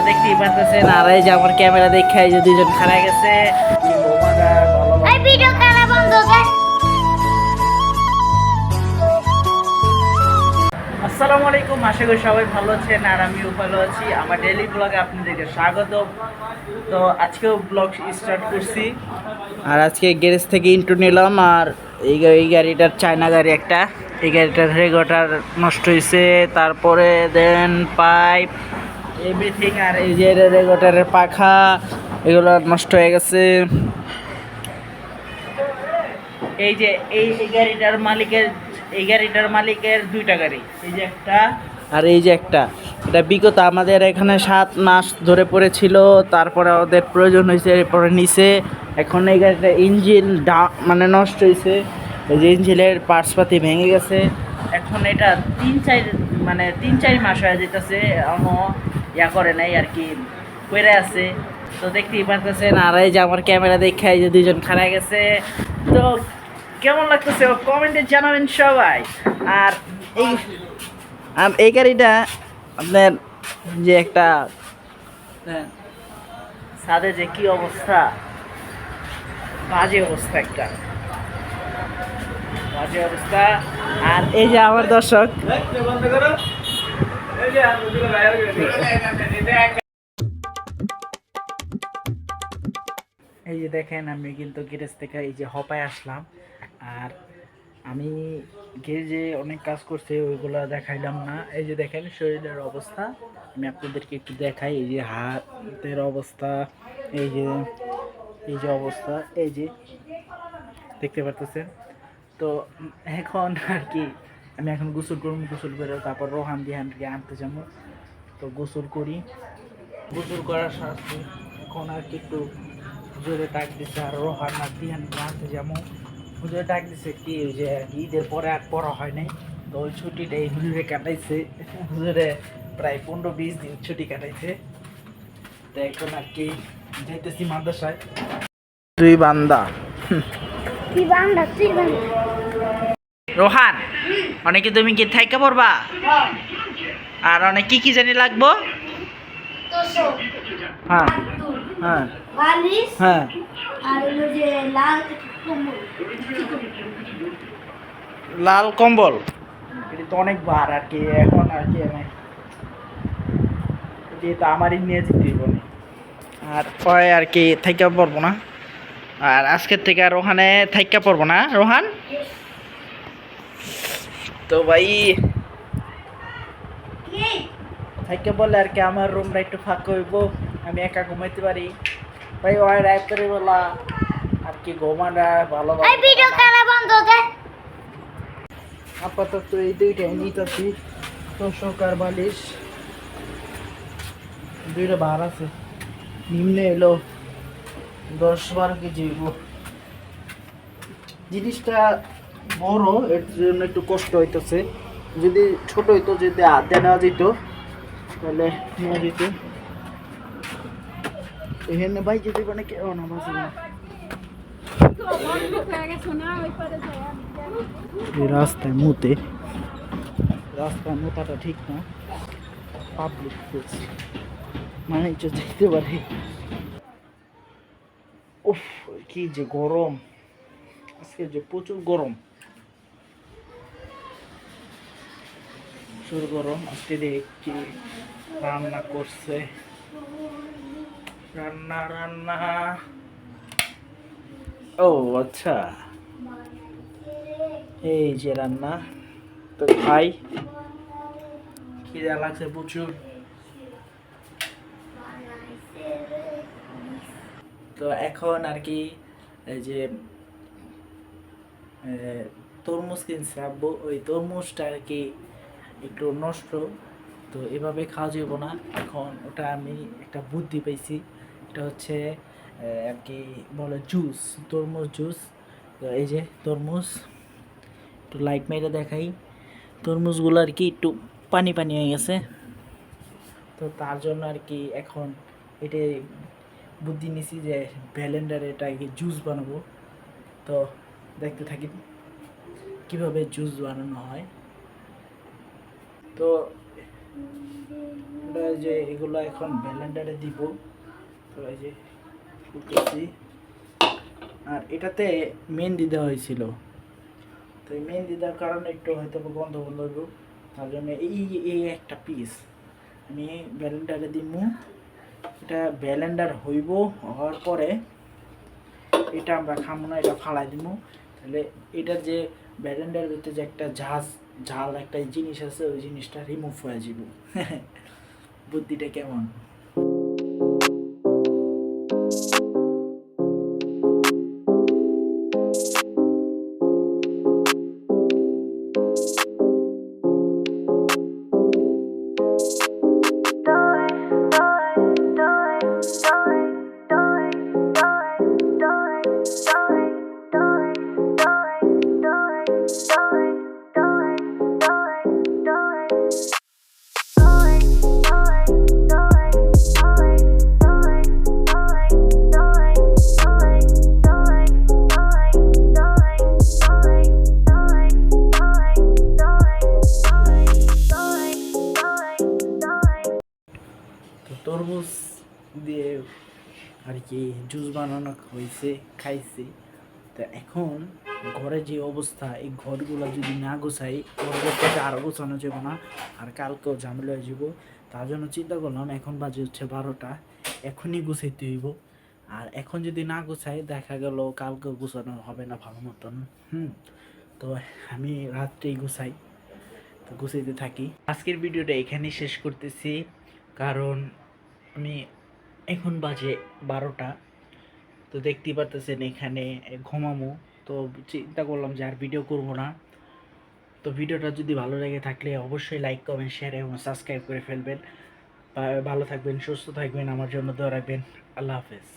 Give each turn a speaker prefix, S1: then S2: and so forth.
S1: দেখতেই পারতেছেন, আর এই যে আমার ক্যামেরা দেখে এই যে দুইজন খাড়া গেছে। আসসালামু আলাইকুম, আশা করি সবাই ভালো আছেন আর আমিও ভালো আছি। আমার ডেইলি ব্লগে আপনাদেরকে স্বাগত। তো আজকেও ব্লগ স্টার্ট করছি, আর আজকে গ্যারেজ থেকে ইন্টু নিলাম। আর এই গাড়িটার চায়না গাড়ি একটা, এই গাড়িটার রেগুলেটর নষ্ট হয়েছে, তারপরে দেন পাইপ এভরিথিং, আর এই যে রেগুলেটরের পাখা এগুলো নষ্ট হয়ে গেছে। এই যে এই গাড়িটার মালিকের দুইটা গাড়ি, এই যে একটা আর এই যে একটা। এটা বিগত আমাদের এখানে 7 মাস ধরে পড়েছিল, তারপরে ওদের প্রয়োজন হয়েছে, এরপরে নিচে। এখন এই গাড়িটা ইঞ্জিন মানে নষ্ট হয়েছে, এই যে ইঞ্জিনের পার্টসপাতি ভেঙে গেছে। এখন এটা 3-4 মাস হয়ে যেতেছে, এখনও করে নাই আর কি, পড়ে আছে। তো দেখতেই পারতেছেন, আর এই যে আমার ক্যামেরা দেখে এই যে দুইজন খাড়া গেছে। তো কেমন লাগতেছে কমেন্টে জানাবেন সবাই। আর এই গাড়িটা আপনার যে একটা ছাদে যে কি অবস্থা, বাজে অবস্থা, একটা বাজে অবস্থা। আর এই যে আমার দর্শক, এই যে দেখেন, আমি কিন্তু গ্যারেজ থেকে এই যে হপায় আসলাম। আর আমি গ্যারেজে অনেক কাজ করছি, ওইগুলো দেখাইলাম না। এই যে দেখেন শরীরের অবস্থা, আমি আপনাদেরকে একটু দেখাই। এই যে হাতের অবস্থা, এই যে অবস্থা, এই যে দেখতে পারতেছেন। তো এখন আর কি আমি এখন গোসল করবো, গোসল করে তারপর রোহান দিহানকে আনতে যাবো। তো গোসল করি, গোসল করার সাথে এখন আর কি একটু জোরে ডাক দিচ্ছে। আর রোহান আর দিহানকে আনতে যাবো। হুজুরে ডাক দিচ্ছে কি, ওই যে ঈদের পরে আর পড়া হয় নাই, তো ওই ছুটিটা এই হুজুরে কাটাইছে। হুজুরে প্রায় 15-20 দিন ছুটি কাটাইছে। তো এখন আর কি যাইতেছি মাদ্রাসায়। তুই বান্দা, রোহান অনেকে তুমি কি থাইকা পড়বা? আর অনেক কি কি জানি লাগবো? হ্যাঁ হ্যাঁ হ্যাঁ, লাল কম্বল। এটা তো অনেক বার আর কি, এখন আর কি আমি যেহেতু আমারই নিয়ে যেতে হইব না, আর পরে আর কি থাইকা পড়বো না। আর আজকের থেকে আর ওখানে থাইকা পড়বো না রোহান। তো ভাই থাইকা বললে আর কি আমার রুমটা একটু ফাঁকা হইব, আমি একা ঘুমাইতে পারি। ভাই ওই রাত্রে বেলা আর কি ঘুমাটা ভালো। আপাতত এই দুইটাই নিতেছি, তোষক আর বালিশ। দুইটা বার আছে, নিম্নে এলো 10-12 কেজি হইব। জিনিসটা বড়, এর জন্য একটু কষ্ট হইতেছে। যদি ছোট হইতো, যদি হাতে নেওয়া যেত তাহলে নেওয়া যেত। এখানে ভাই যদি মানে কেউ না বাঁচে না। রাস্তায় মুতে, রাস্তায় মোতাটা ঠিক না, পাবলিক প্লেস মানে যেতে পারে। উফ, কি যে গরম আজকে, যে প্রচুর গরম, প্রচুর গরম। আজকে দেখি রান্না করছে, রান্না রান্না। ও আচ্ছা, এই যে রান্না। তো খাই, খিদা লাগছে প্রচুর। তো এখন আর কি এই যে তরমুজ কিনছে আব্বু, ওই তরমুজটা আর কি একটু নষ্ট, তো এভাবে খাওয়া যাবে না। এখন ওটা আমি একটা বুদ্ধি পেয়েছি, এটা হচ্ছে আর কি বলে জুস, তরমুজ জুস। তো এই যে তরমুজ, একটু লাইট মেরে দেখাই, তরমুজগুলো আর কি একটু পানি পানি হয়ে গেছে। তো তার জন্য আর কি এখন এটা বুদ্ধি নিছি যে ব্লেন্ডারে এটা কি জুস বানাবো। তো দেখতে থাকি কিভাবে জুস বানানো হয়। তো ওটা এই যে এগুলো এখন ব্লেন্ডারে দিব। তো এই যে করতেছি। আর এটাতে মেহেন্দি দেওয়া হয়েছিল, তো এই মেহেন্দি দেওয়ার কারণে একটু হয়তো গন্ধ বন্ধ হইব, তার জন্য এই একটা পিস আমি ব্লেন্ডারে দিব। এটা ব্লেন্ডার হইব, হওয়ার পরে এটা আমরা খাবো না, এটা ফালাই দিব। তাহলে এটার যে ব্লেন্ডার ভিতরে যে একটা ঝাল একটা জিনিস আছে, ওই জিনিসটা রিমুভ হয়ে যাব। বুদ্ধিটা কেমন? তো তরমুজ দিয়ে আর কি জুস বানানো হয়েছে, খাইছি। তো এখন ঘরে যে অবস্থা, এই ঘরগুলো যদি না গোছাই, পরবর্তীতে আরও গোছানো যাবো না, আর কালকেও ঝামেলা হয়ে যাবো। তার জন্য চিন্তা করলাম, এখন বাজে হচ্ছে 12টা, এখনই গুছাইতে হইব। আর এখন যদি না গুছাই, দেখা গেল কালকেও গুছানো হবে না ভালো মতন। তো আমি রাত্রেই গুছাই, তো গুছাইতে থাকি। আজকের ভিডিওটা এখানেই শেষ করতেছি, কারণ আমি এখন বাজে 12টা। তো দেখতেই পারতেছেন এখানে ঘুমামো। তো চিন্তা করলাম যে আর ভিডিও করবো না। তো ভিডিওটা যদি ভালো লেগে থাকলে অবশ্যই লাইক, কমেন্ট, শেয়ার এবং সাবস্ক্রাইব করে ফেলবেন। ভালো থাকবেন, সুস্থ থাকবেন, আমার জন্য দোয়া রাখবেন। আল্লাহ হাফেজ।